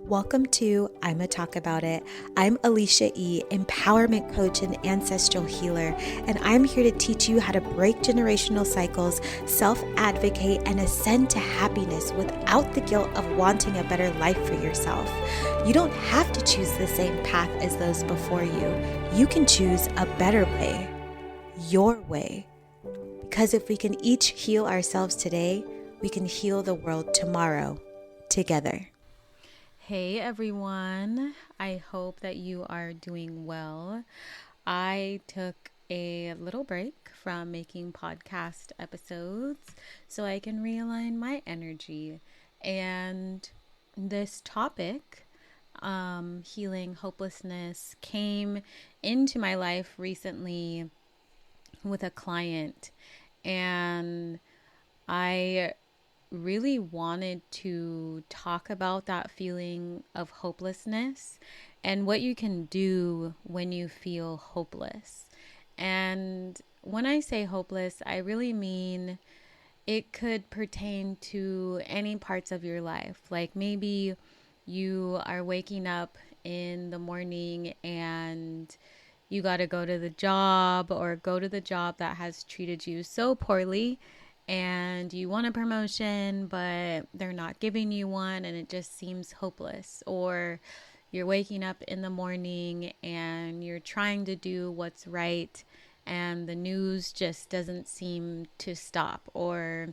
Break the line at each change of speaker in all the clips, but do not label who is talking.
Welcome to I'ma Talk About It. I'm Alicia E., empowerment coach and ancestral healer, and I'm here to teach you how to break generational cycles, self-advocate, and ascend to happiness without the guilt of wanting a better life for yourself. You don't have to choose the same path as those before you. You can choose a better way, your way. Because if we can each heal ourselves today, we can heal the world tomorrow together.
Hey everyone, I hope that you are doing well. I took a little break from making podcast episodes so I can realign my energy. And this topic, healing hopelessness, came into my life recently with a client, and I really wanted to talk about that feeling of hopelessness and what you can do when you feel hopeless. And when I say hopeless, I really mean it could pertain to any parts of your life. Like maybe you are waking up in the morning and you got to go to the job or go to the job that has treated you so poorly, and you want a promotion but they're not giving you one and it just seems hopeless. Or you're waking up in the morning and you're trying to do what's right and the news just doesn't seem to stop or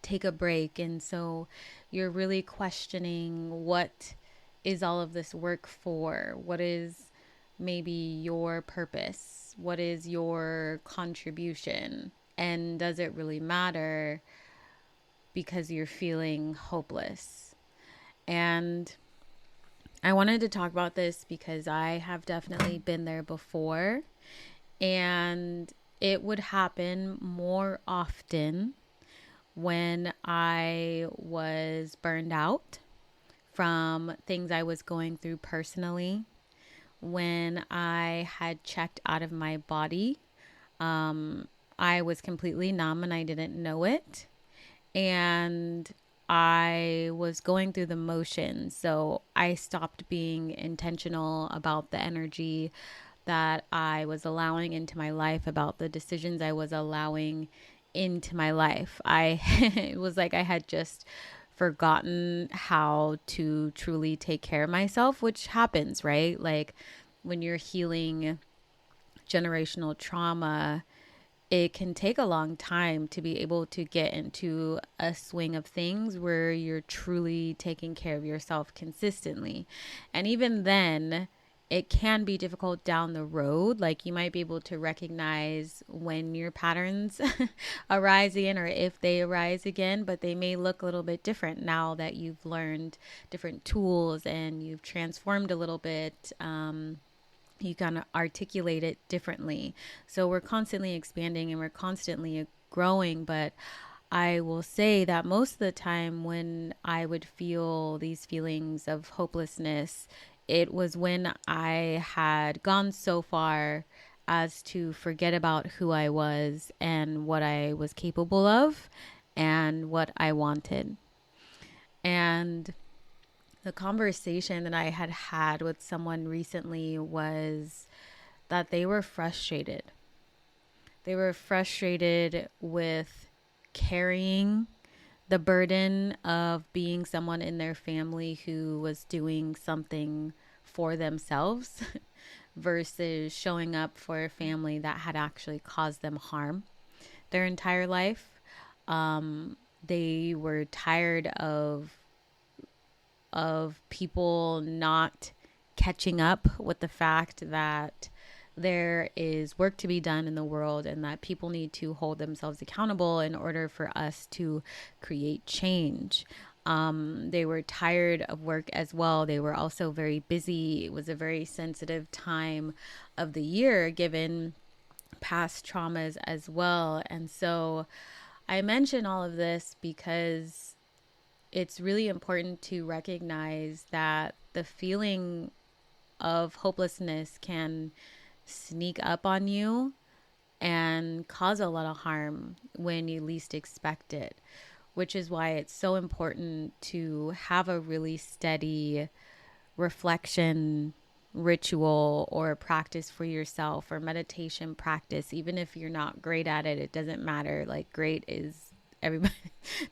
take a break, and so you're really questioning, what is all of this work for? What is maybe your purpose? What is your contribution? And does it really matter, because you're feeling hopeless? And I wanted to talk about this because I have definitely been there before, and it would happen more often when I was burned out from things I was going through personally, when I had checked out of my body. I was completely numb and I didn't know it. And I was going through the motions. So I stopped being intentional about the energy that I was allowing into my life, about the decisions I was allowing into my life. It was like I had just forgotten how to truly take care of myself, which happens, right? Like when you're healing generational trauma, it can take a long time to be able to get into a swing of things where you're truly taking care of yourself consistently. And even then, it can be difficult down the road. Like you might be able to recognize when your patterns arise again, or if they arise again, but they may look a little bit different now that you've learned different tools and you've transformed a little bit. You kind of articulate it differently. So we're constantly expanding and we're constantly growing. But I will say that most of the time when I would feel these feelings of hopelessness, it was when I had gone so far as to forget about who I was and what I was capable of and what I wanted. And the conversation that I had had with someone recently was that they were frustrated. They were frustrated with carrying the burden of being someone in their family who was doing something for themselves versus showing up for a family that had actually caused them harm their entire life. They were tired of people not catching up with the fact that there is work to be done in the world and that people need to hold themselves accountable in order for us to create change. They were tired of work as well. They were also very busy. It was a very sensitive time of the year given past traumas as well. And so I mention all of this because it's really important to recognize that the feeling of hopelessness can sneak up on you and cause a lot of harm when you least expect it. which is why it's so important to have a really steady reflection ritual or practice for yourself, or meditation practice. Even if you're not great at it, it doesn't matter. Like, great is everybody.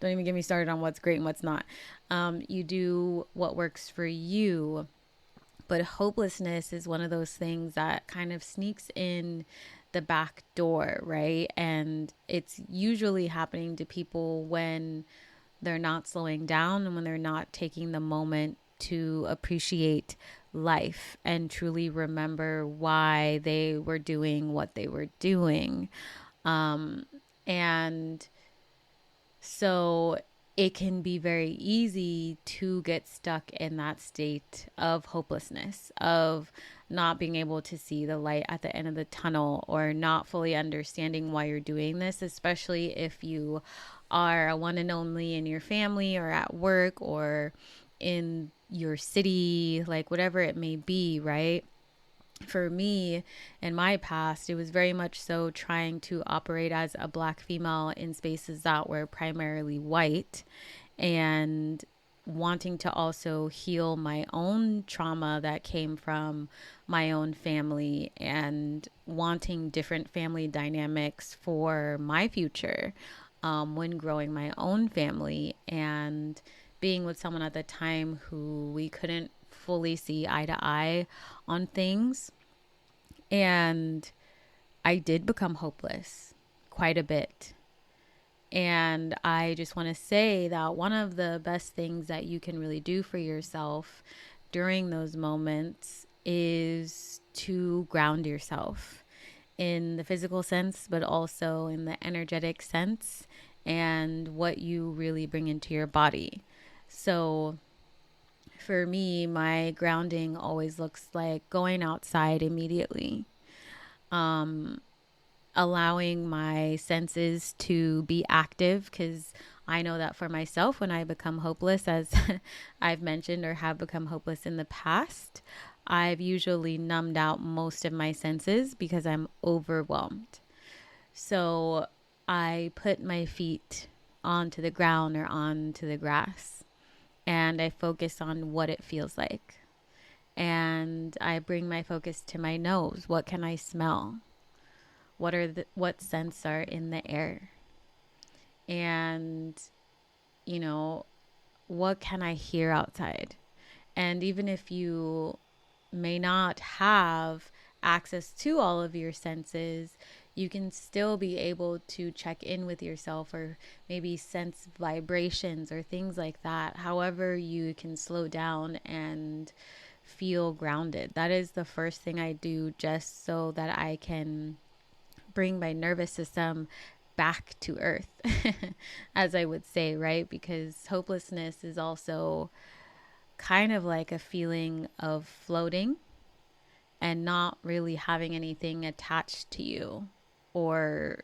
Don't even get me started on what's great and what's not. You do what works for you. But hopelessness is one of those things that kind of sneaks in the back door, right? And it's usually happening to people when they're not slowing down and when they're not taking the moment to appreciate life and truly remember why they were doing what they were doing. And so it can be very easy to get stuck in that state of hopelessness, of not being able to see the light at the end of the tunnel, or not fully understanding why you're doing this, especially if you are a one and only in your family or at work or in your city, like whatever it may be, right? For me, in my past, it was very much so trying to operate as a Black female in spaces that were primarily white, and wanting to also heal my own trauma that came from my own family, and wanting different family dynamics for my future when growing my own family, and being with someone at the time who we couldn't fully see eye to eye on things. And I did become hopeless quite a bit. And I just want to say that one of the best things that you can really do for yourself during those moments is to ground yourself in the physical sense, but also in the energetic sense, and what you really bring into your body. So for me, my grounding always looks like going outside immediately, allowing my senses to be active, because I know that for myself, when I become hopeless, as I've mentioned, or have become hopeless in the past, I've usually numbed out most of my senses because I'm overwhelmed. So I put my feet onto the ground or onto the grass, and I focus on what it feels like. And I bring my focus to my nose. What can I smell? What scents are in the air? And, you know, what can I hear outside? And even if you may not have access to all of your senses, you can still be able to check in with yourself, or maybe sense vibrations or things like that. However, you can slow down and feel grounded. That is the first thing I do, just so that I can bring my nervous system back to earth, as I would say, right? Because hopelessness is also kind of like a feeling of floating and not really having anything attached to you, or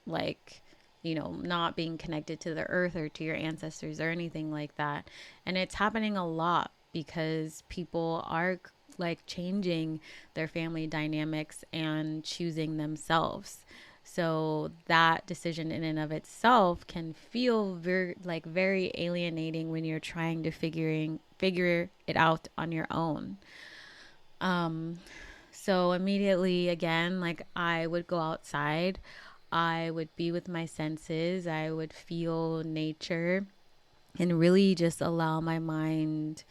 like, not being connected to the earth or to your ancestors or anything like that. And it's happening a lot because people are like changing their family dynamics and choosing themselves. So that decision in and of itself can feel very alienating when you're trying to figure it out on your own. So immediately, again, like, I would go outside, I would be with my senses, I would feel nature, and really just allow my mind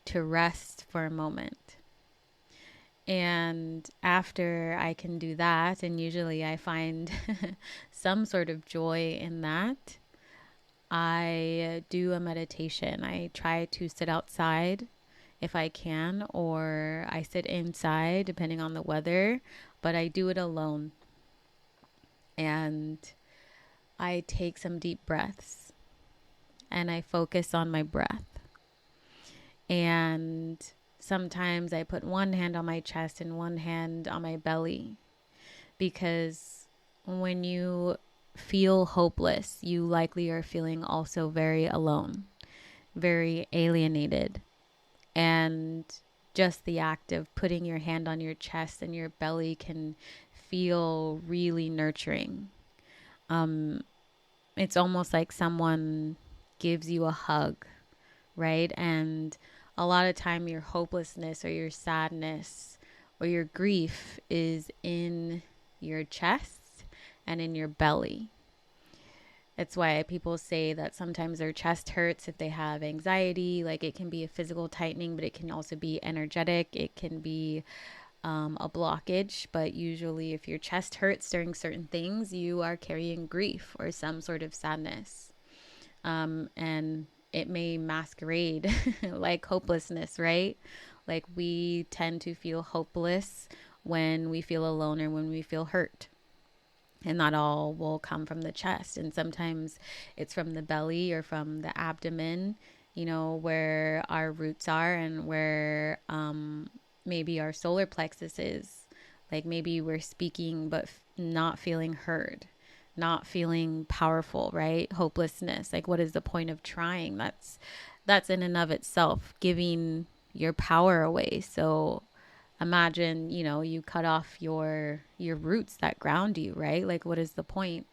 to rest for a moment. And after I can do that, and usually I find some sort of joy in that, I do a meditation. I try to sit outside if I can, or I sit inside depending on the weather, but I do it alone. And I take some deep breaths and I focus on my breath. And sometimes I put one hand on my chest and one hand on my belly, because when you feel hopeless, you likely are feeling also very alone, very alienated. And just the act of putting your hand on your chest and your belly can feel really nurturing. It's almost like someone gives you a hug, right? And a lot of time your hopelessness or your sadness or your grief is in your chest and in your belly. It's why people say that sometimes their chest hurts if they have anxiety. Like, it can be a physical tightening, but it can also be energetic. It can be a blockage. But usually, if your chest hurts during certain things, you are carrying grief or some sort of sadness. And it may masquerade like hopelessness, right? Like, we tend to feel hopeless when we feel alone or when we feel hurt. And that all will come from the chest. And sometimes it's from the belly or from the abdomen, where our roots are and where maybe our solar plexus is. Like, maybe we're speaking but not feeling heard, not feeling powerful, right? Hopelessness. Like, what is the point of trying? That's in and of itself giving your power away. So imagine, you cut off your roots that ground you, right? Like, what is the point?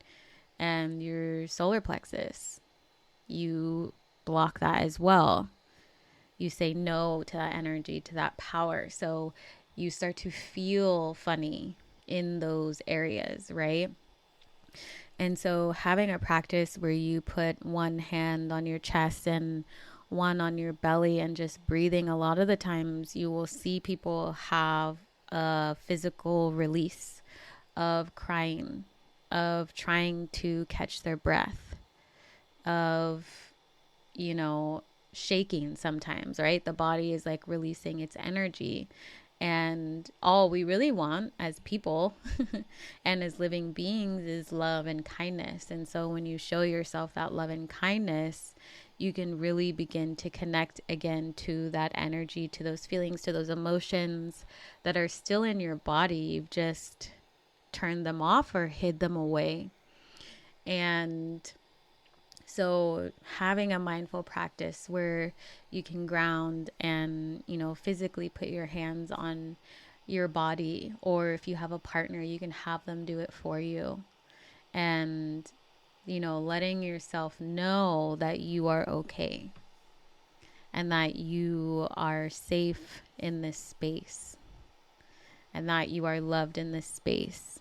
And your solar plexus, you block that as well. You say no to that energy, to that power. So you start to feel funny in those areas, right? And so having a practice where you put one hand on your chest and one on your belly and just breathing, a lot of the times you will see people have a physical release of crying, of trying to catch their breath, of, shaking sometimes, right? The body is like releasing its energy. And all we really want as people and as living beings is love and kindness. And so when you show yourself that love and kindness, you can really begin to connect again to that energy, to those feelings, to those emotions that are still in your body. You've just turned them off or hid them away. And so having a mindful practice where you can ground and, physically put your hands on your body, or if you have a partner, you can have them do it for you. And, letting yourself know that you are okay and that you are safe in this space and that you are loved in this space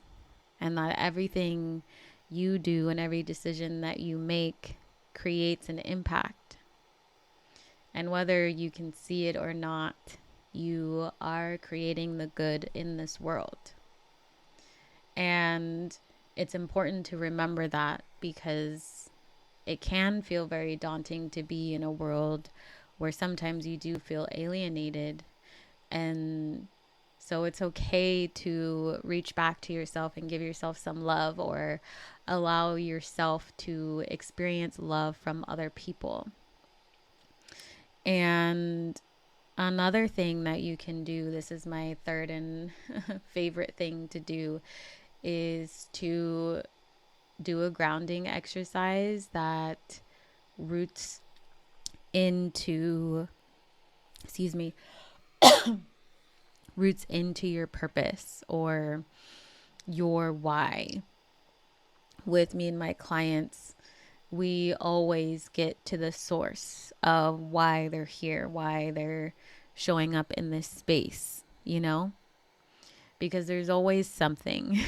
and that everything you do and every decision that you make creates an impact. And whether you can see it or not, you are creating the good in this world. And it's important to remember that, because it can feel very daunting to be in a world where sometimes you do feel alienated. And so it's okay to reach back to yourself and give yourself some love, or allow yourself to experience love from other people. And another thing that you can do, this is my third and favorite thing to do, is to do a grounding exercise that roots into, roots into your purpose or your why. With me and my clients, we always get to the source of why they're here, why they're showing up in this space, because there's always something.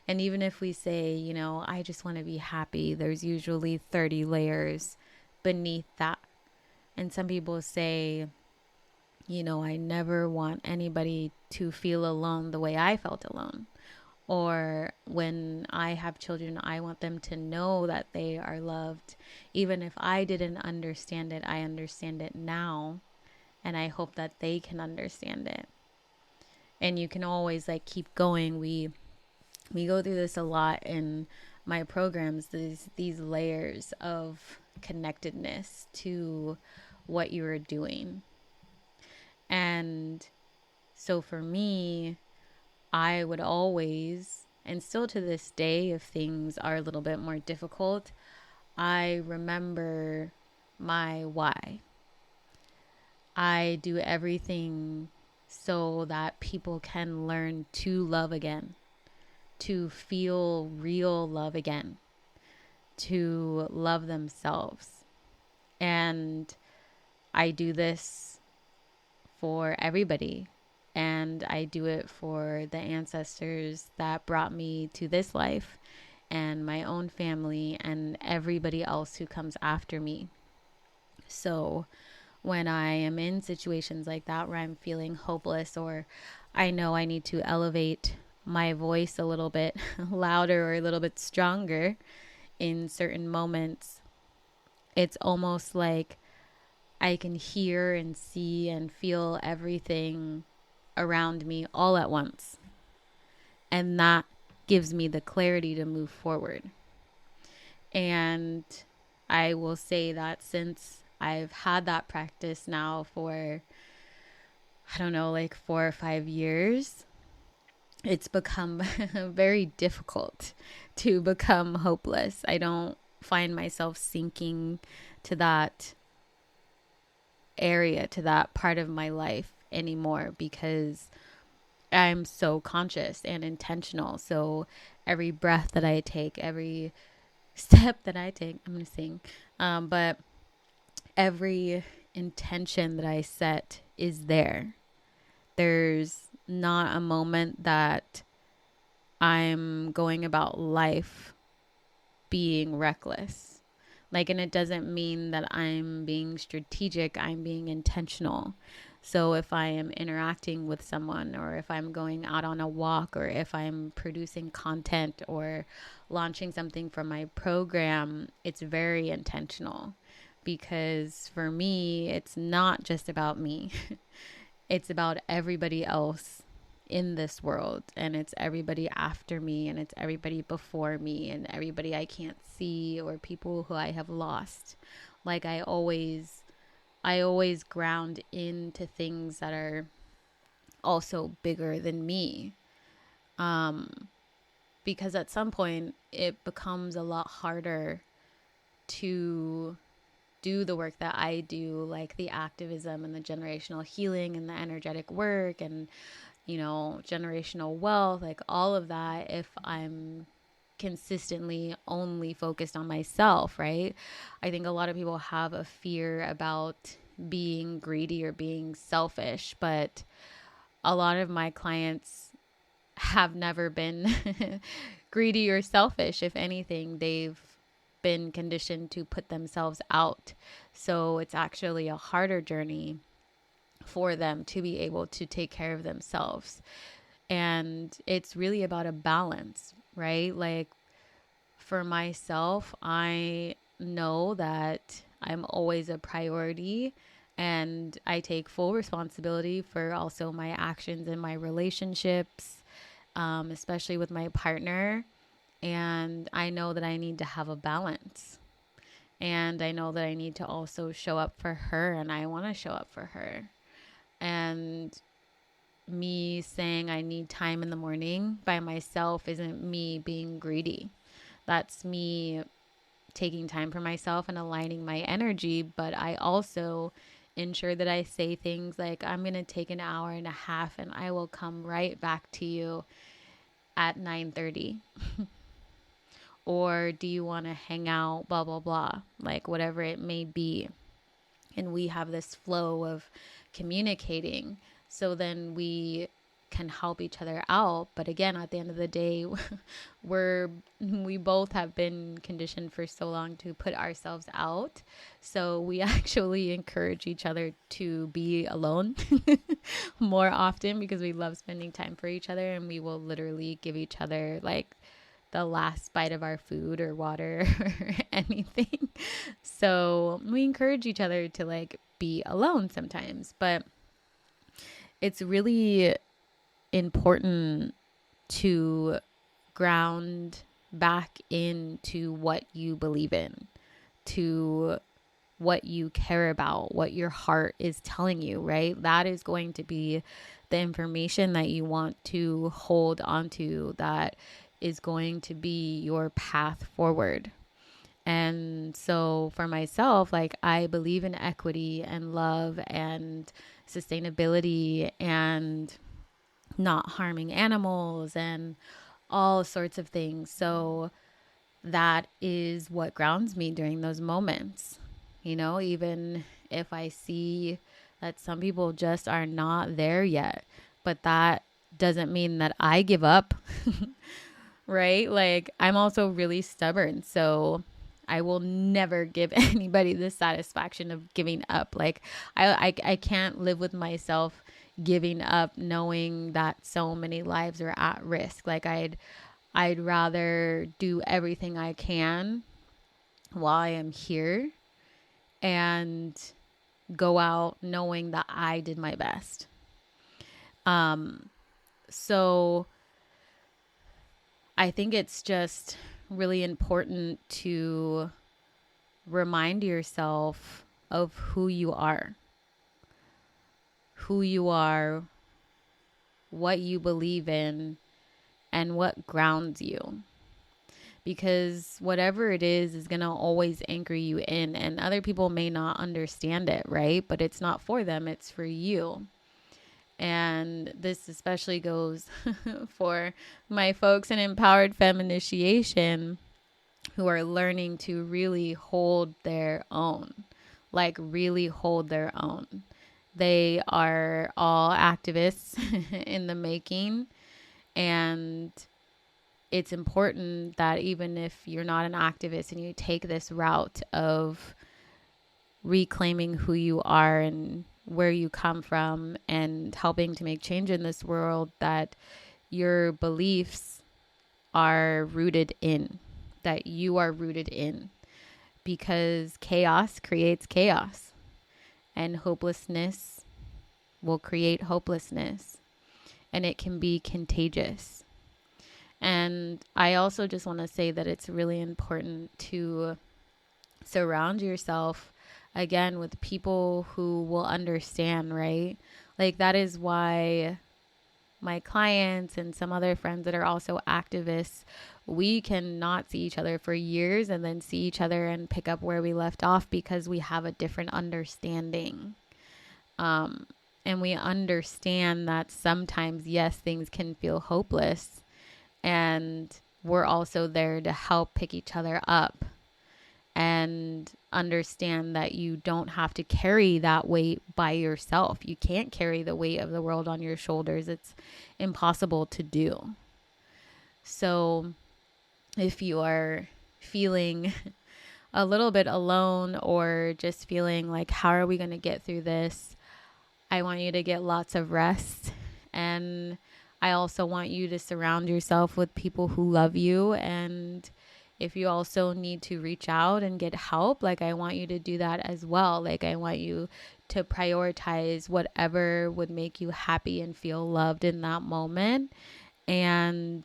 And even if we say, I just want to be happy, there's usually 30 layers beneath that. And some people say, I never want anybody to feel alone the way I felt alone. Or when I have children, I want them to know that they are loved. Even if I didn't understand it, I understand it now. And I hope that they can understand it. And you can always keep going. We go through this a lot in my programs, these layers of connectedness to what you are doing. And so for me, I would always, and still to this day, if things are a little bit more difficult, I remember my why. I do everything so that people can learn to love again, to feel real love again, to love themselves. And I do this for everybody. And I do it for the ancestors that brought me to this life and my own family and everybody else who comes after me. So when I am in situations like that where I'm feeling hopeless, or I know I need to elevate my voice a little bit louder or a little bit stronger in certain moments, it's almost like I can hear and see and feel everything around me all at once. And that gives me the clarity to move forward. And I will say that since I've had that practice now for, I don't know, like 4 or 5 years, it's become very difficult to become hopeless. I don't find myself sinking to that area, to that part of my life anymore, because I'm so conscious and intentional. So every breath that I take, every step that I take, I'm going to sing, but every intention that I set is there. There's not a moment that I'm going about life being reckless. Like, and it doesn't mean that I'm being strategic, I'm being intentional. So if I am interacting with someone, or if I'm going out on a walk, or if I'm producing content or launching something from my program, it's very intentional, because for me, it's not just about me. It's about everybody else in this world, and it's everybody after me, and it's everybody before me, and everybody I can't see, or people who I have lost. Like I always ground into things that are also bigger than me, because at some point it becomes a lot harder to do the work that I do, like the activism and the generational healing and the energetic work and, generational wealth, like all of that, if I'm consistently only focused on myself, right? I think a lot of people have a fear about being greedy or being selfish, but a lot of my clients have never been greedy or selfish. If anything, they've been conditioned to put themselves out. So it's actually a harder journey for them to be able to take care of themselves. And it's really about a balance, right? Like for myself, I know that I'm always a priority, and I take full responsibility for also my actions in my relationships, especially with my partner. And I know that I need to have a balance. And I know that I need to also show up for her, and I want to show up for her. And me saying I need time in the morning by myself isn't me being greedy. That's me taking time for myself and aligning my energy. But I also ensure that I say things like, I'm going to take an hour and a half and I will come right back to you at 9:30. Or do you want to hang out, blah, blah, blah, like whatever it may be. And we have this flow of communicating. So then we can help each other out. But again, at the end of the day, we both have been conditioned for so long to put ourselves out. So we actually encourage each other to be alone more often, because we love spending time for each other, and we will literally give each other like the last bite of our food or water or anything. So we encourage each other to like be alone sometimes, but it's really important to ground back into what you believe in, to what you care about, what your heart is telling you, right? That is going to be the information that you want to hold onto, that is going to be your path forward. And so for myself, like I believe in equity and love and sustainability and not harming animals and all sorts of things. So that is what grounds me during those moments. even if I see that some people just are not there yet. But that doesn't mean that I give up, right? Like, I'm also really stubborn. So I will never give anybody the satisfaction of giving up. Like, I can't live with myself giving up knowing that so many lives are at risk. Like, I'd rather do everything I can while I am here and go out knowing that I did my best. So I think it's just really important to remind yourself of who you are, what you believe in, and what grounds you. Because whatever it is going to always anchor you in, and other people may not understand it, right? But it's not for them, it's for you. And this especially goes for my folks in Empowered Feminitiation who are learning to really hold their own, like really hold their own. They are all activists in the making, and it's important that even if you're not an activist and you take this route of reclaiming who you are and where you come from and helping to make change in this world, that your beliefs are rooted in, that you are rooted in, because chaos creates chaos, and hopelessness will create hopelessness, and it can be contagious. And I also just want to say that it's really important to surround yourself again with people who will understand, right? Like, that is why my clients and some other friends that are also activists, we cannot see each other for years and then see each other and pick up where we left off, because we have a different understanding. And we understand that sometimes, yes, things can feel hopeless, and we're also there to help pick each other up and understand that you don't have to carry that weight by yourself. You can't carry the weight of the world on your shoulders. It's impossible to do. So if you are feeling a little bit alone, or just feeling like, how are we going to get through this? I want you to get lots of rest. And I also want you to surround yourself with people who love you. And if you also need to reach out and get help, like, I want you to do that as well. Like, I want you to prioritize whatever would make you happy and feel loved in that moment, and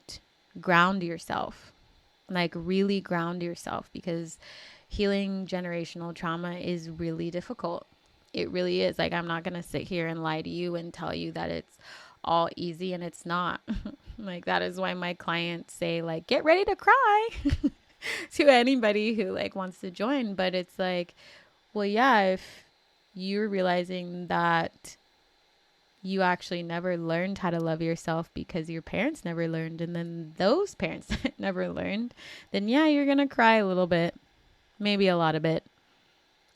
ground yourself, like really ground yourself, because healing generational trauma is really difficult. It really is. Like, I'm not going to sit here and lie to you and tell you that it's all easy, and it's not. Like, that is why my clients say, like, get ready to cry to anybody who like wants to join. But it's like, well, yeah, if you're realizing that you actually never learned how to love yourself because your parents never learned, and then those parents never learned, then yeah, you're going to cry a little bit, maybe a lot of it.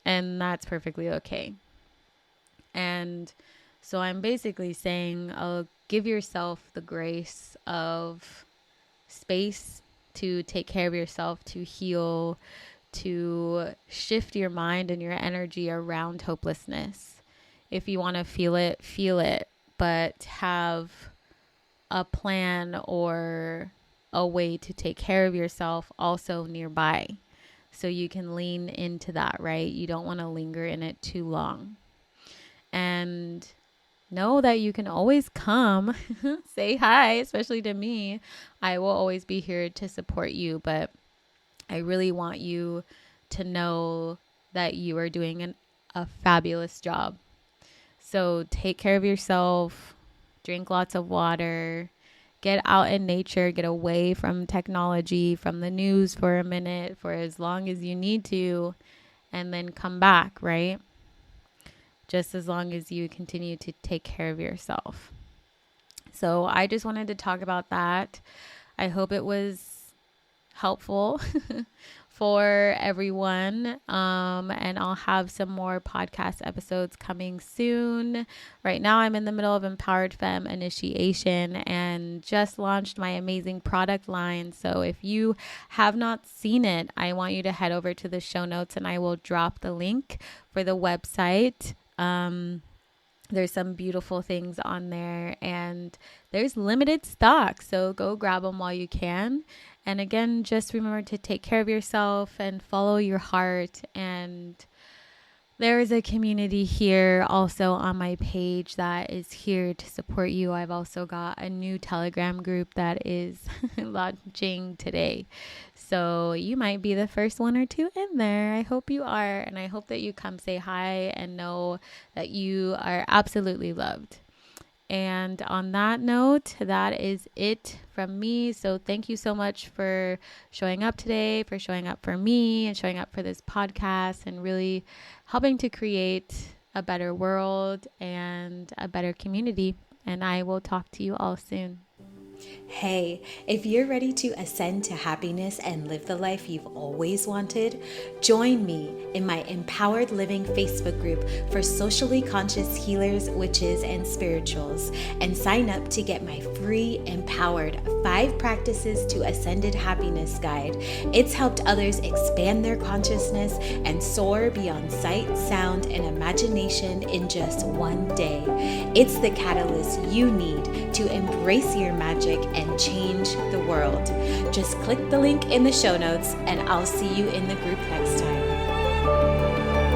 And that's perfectly okay. And so I'm basically saying, give yourself the grace of space to take care of yourself, to heal, to shift your mind and your energy around hopelessness. If you want to feel it, but have a plan or a way to take care of yourself also nearby, so you can lean into that, right? You don't want to linger in it too long. And know that you can always come say hi, especially to me. I will always be here to support you, but I really want you to know that you are doing a fabulous job. So take care of yourself, drink lots of water, get out in nature, get away from technology, from the news for a minute, for as long as you need to, and then come back, right? Just as long as you continue to take care of yourself. So I just wanted to talk about that. I hope it was helpful for everyone. And I'll have some more podcast episodes coming soon. Right now, I'm in the middle of Empowered Femme Initiation and just launched my amazing product line. So if you have not seen it, I want you to head over to the show notes and I will drop the link for the website. There's some beautiful things on there and there's limited stock. So go grab them while you can. And again, just remember to take care of yourself and follow your heart. And there is a community here also on my page that is here to support you. I've also got a new Telegram group that is launching today. So you might be the first one or two in there. I hope you are. And I hope that you come say hi and know that you are absolutely loved. And on that note, that is it from me. So thank you so much for showing up today, for showing up for me and showing up for this podcast and really helping to create a better world and a better community. And I will talk to you all soon.
Hey, if you're ready to ascend to happiness and live the life you've always wanted, join me in my Empowered Living Facebook group for socially conscious healers, witches, and spirituals, and sign up to get my free Empowered 5 Practices to Ascended Happiness guide. It's helped others expand their consciousness and soar beyond sight, sound, and imagination in just one day. It's the catalyst you need to embrace your magic and change the world. Just click the link in the show notes and I'll see you in the group next time.